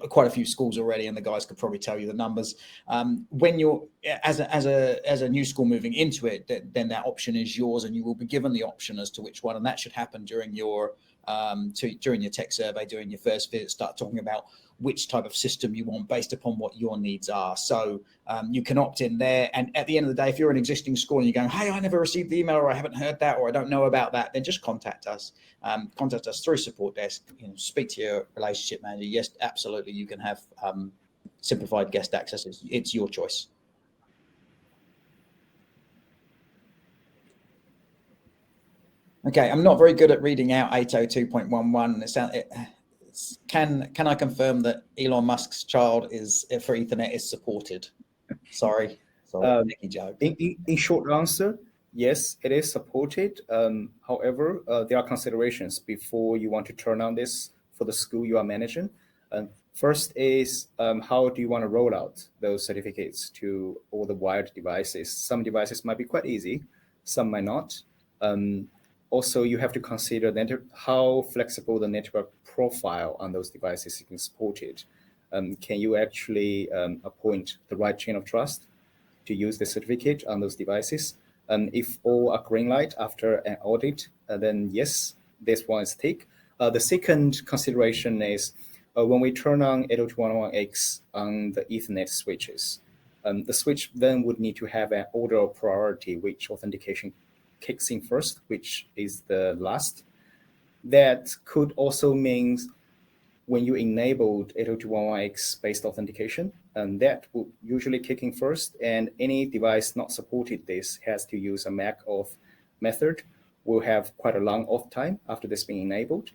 Speaker 1: quite a few schools already, and the guys could probably tell you the numbers. When you're as a new school moving into it, then that option is yours, and you will be given the option as to which one, and that should happen during your tech survey, during your first visit. Start talking about which type of system you want based upon what your needs are. So you can opt in there, and at the end of the day, if you're an existing school and you're going, hey, I never received the email, or I haven't heard that, or I don't know about that, then just contact us. Contact us through support desk. Speak to your relationship manager. Yes, absolutely, you can have simplified guest access. It's your choice. Okay, I'm not very good at reading out 802.11. Can I confirm that Elon Musk's child for Ethernet is supported? Sorry, Nicky joke.
Speaker 2: In short answer, yes, it is supported. However, there are considerations before you want to turn on this for the school you are managing. First is how do you want to roll out those certificates to all the wired devices? Some devices might be quite easy, some might not. Also, you have to consider how flexible the network profile on those devices is supported. Can you actually appoint the right chain of trust to use the certificate on those devices? If all are green light after an audit, then yes, this one is tick. The second consideration is when we turn on 802.11x on the Ethernet switches, the switch then would need to have an order of priority, which authentication kicks in first, which is the last. That could also mean when you enabled 802.11x based authentication, that will usually kick in first, and any device not supported this has to use a Mac auth method, will have quite a long auth time after this being enabled.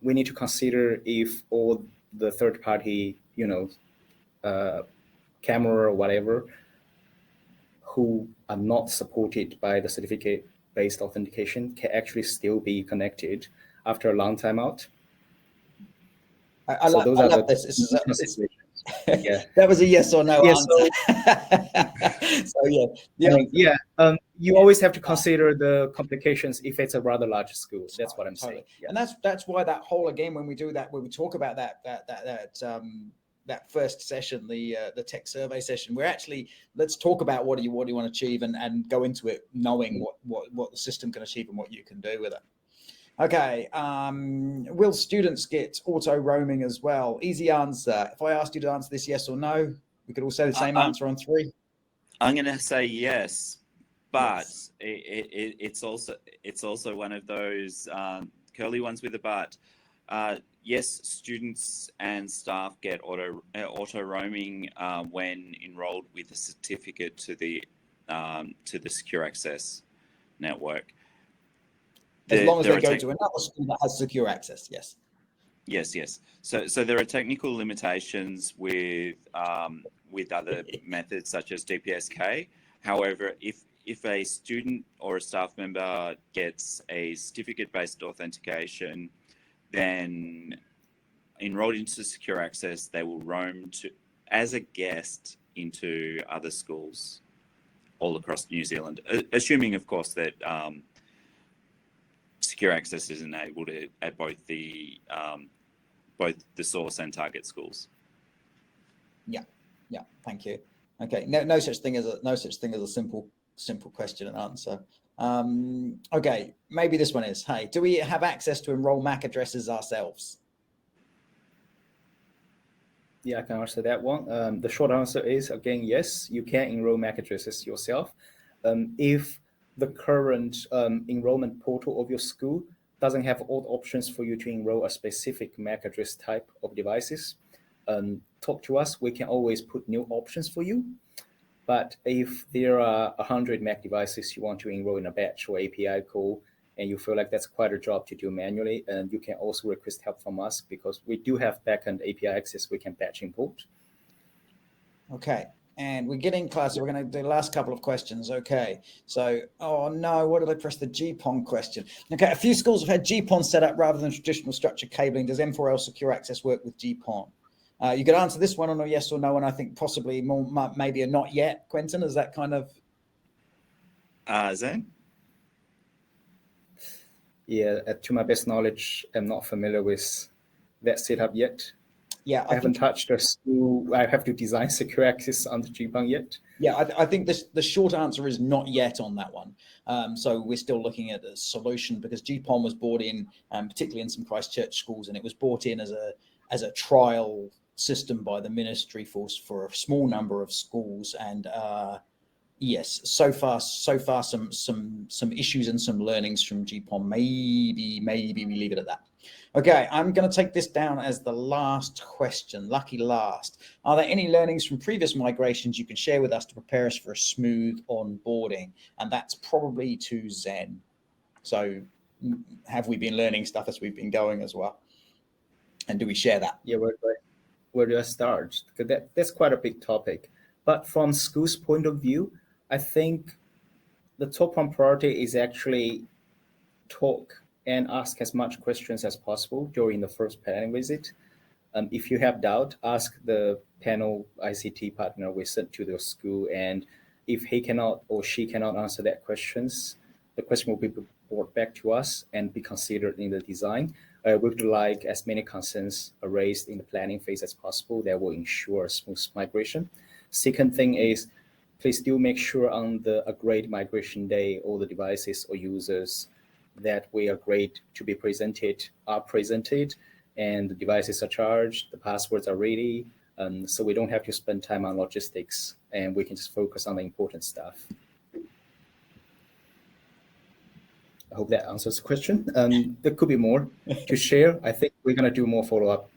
Speaker 2: We need to consider if all the third-party, camera or whatever, who are not supported by the certificate-based authentication can actually still be connected after a long timeout.
Speaker 1: I love this.
Speaker 2: Yeah.
Speaker 1: That was a yes or no answer.
Speaker 2: You always have to consider the complications if it's a rather large school. That's what I'm saying. Yeah.
Speaker 1: And that's why that whole, again, when we do that, when we talk about that first session, the tech survey session, we're actually, let's talk about what do you want to achieve and go into it knowing what the system can achieve and what you can do with it. Okay, will students get auto roaming as well? Easy answer. If I asked you to answer this yes or no, we could all say the same answer on 3.
Speaker 3: I'm going to say yes, but yes. It's also one of those curly ones with a but. Yes, students and staff get auto roaming when enrolled with a certificate to the secure access network.
Speaker 1: As long as they go to another school that has secure access, yes.
Speaker 3: Yes. So there are technical limitations with other methods such as DPSK. However, if a student or a staff member gets a certificate-based authentication, then enrolled into secure access, they will roam as a guest into other schools all across New Zealand, assuming, of course, that secure access is enabled at both the source and target schools.
Speaker 1: Yeah. Thank you. Okay. No such thing as a simple question and answer. Okay. Maybe this one is, hey, do we have access to Enrolling Mac addresses ourselves?
Speaker 2: Yeah, I can answer that one. The short answer is, again, yes, you can enroll MAC addresses yourself. If the current enrollment portal of your school doesn't have all the options for you to enroll a specific MAC address type of devices, talk to us. We can always put new options for you. But if there are 100 MAC devices you want to enroll in a batch or API call, and you feel like that's quite a job to do manually, and you can also request help from us because we do have backend API access we can batch import.
Speaker 1: Okay, and we're getting closer. We're going to do the last couple of questions. Okay, so, oh no, what did I press the Gpawn question? Okay, a few schools have had Gpawn set up rather than traditional structured cabling. Does M4L secure access work with Gpawn? You could answer this one on a yes or no, and I think possibly more, maybe a not yet. Quentin, is that kind of?
Speaker 3: Zen?
Speaker 2: Yeah, to my best knowledge, I'm not familiar with that setup yet.
Speaker 1: Yeah,
Speaker 2: I haven't touched a school. I have to design secure access on the Gpawn yet.
Speaker 1: Yeah, I think the short answer is not yet on that one. So we're still looking at a solution because Gpawn was brought in, particularly in some Christchurch schools, and it was brought in as a trial system by the ministry for a small number of schools. And yes, so far some issues and some learnings from Gpawn. Maybe we leave it at that. Okay, I'm going to take this down as the last question. Lucky last. Are there any learnings from previous migrations you can share with us to prepare us for a smooth onboarding? And that's probably to Zen. So have we been learning stuff as we've been going as well? And do we share that?
Speaker 2: Yeah, where do I start? Because that's quite a big topic. But from school's point of view, I think the top one priority is actually talk and ask as much questions as possible during the first planning visit. If you have doubt, ask the panel ICT partner we sent to the school. And if he cannot or she cannot answer that questions, the question will be brought back to us and be considered in the design. We would like as many concerns raised in the planning phase as possible that will ensure a smooth migration. Second thing is, please do make sure on the agreed migration day, all the devices or users that we agreed to be presented are presented, and the devices are charged, the passwords are ready, so we don't have to spend time on logistics and we can just focus on the important stuff. I hope that answers the question. There could be more to share. I think we're going to do more follow-up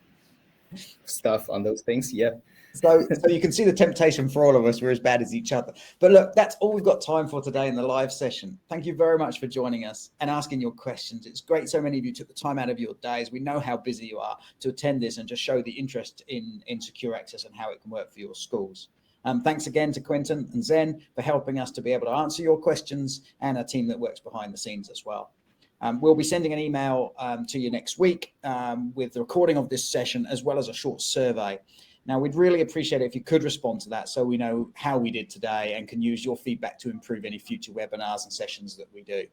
Speaker 2: stuff on those things. Yeah.
Speaker 1: So you can see the temptation for all of us. We're as bad as each other. But look, that's all we've got time for today in the live session. Thank you very much for joining us and asking your questions. It's great so many of you took the time out of your days. We know how busy you are to attend this and just show the interest in secure access and how it can work for your schools. Thanks again to Quentin and Zen for helping us to be able to answer your questions, and a team that works behind the scenes as well. We'll be sending an email to you next week with the recording of this session, as well as a short survey. Now, we'd really appreciate it if you could respond to that so we know how we did today and can use your feedback to improve any future webinars and sessions that we do.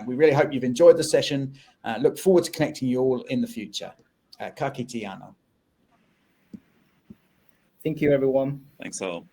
Speaker 1: We really hope you've enjoyed the session. Look forward to connecting you all in the future. Ka kite anō.
Speaker 2: Thank you, everyone.
Speaker 3: Thanks all.